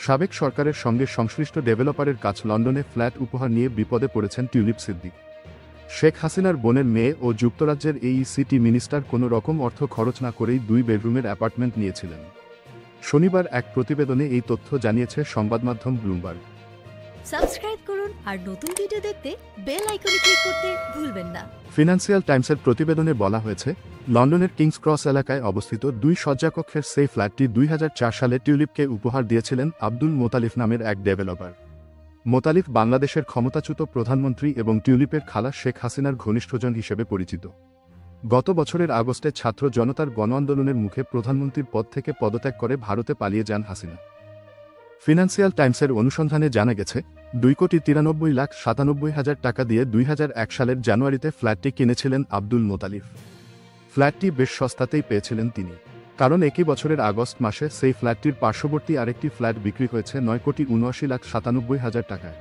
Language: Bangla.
সাবেক সরকারের সঙ্গে সংশ্লিষ্ট ডেভেলপারের কাছ লন্ডনে ফ্ল্যাট উপহার নিয়ে বিপদে পড়েছেন টিউলিপ সিদ্দিক। শেখ হাসিনার বোনের মেয়ে ও যুক্তরাজ্যের এই সিটি মিনিস্টার কোনো রকম অর্থ খরচ না করেই 2 বেডরুমের অ্যাপার্টমেন্ট নিয়েছিলেন। শনিবার এক প্রতিবেদনে এই তথ্য জানিয়েছে সংবাদমাধ্যম ব্লুমবার্গ। সাবস্ক্রাইব করুন আর নতুন ভিডিও দেখতে বেল আইকনে ক্লিক করতে ভুলবেন না। ফিনান্সিয়াল টাইমসের প্রতিবেদনে বলা হয়েছে, লন্ডনের কিংস ক্রস এলাকায় অবস্থিত 2 শয্যাকক্ষের সেই ফ্ল্যাটটি 2004 সালে টিউলিপকে উপহার দিয়েছিলেন আব্দুল মোতালিফ নামের এক ডেভেলপার। মোতালিফ বাংলাদেশের ক্ষমতাচ্যুত প্রধানমন্ত্রী এবং টিউলিপের খালা শেখ হাসিনার ঘনিষ্ঠজন হিসেবে পরিচিত। গত বছরের আগস্টে ছাত্র জনতার গণ আন্দোলনের মুখে প্রধানমন্ত্রীর পদ থেকে পদত্যাগ করে ভারতে পালিয়ে যান হাসিনা। ফিনান্সিয়াল টাইমসের অনুসন্ধানে জানা গেছে, 2,93,97,000 টাকা দিয়ে 2001 সালের জানুয়ারিতে ফ্ল্যাটটি কিনেছিলেন আব্দুল মোতালিফ। ফ্ল্যাটটি বেশ সস্তাতেই পেয়েছিলেন তিনি, কারণ একই বছরের আগস্ট মাসে সেই ফ্ল্যাটটির পার্শ্ববর্তী আরেকটি ফ্ল্যাট বিক্রি হয়েছে 9,79,97,000 টাকায়।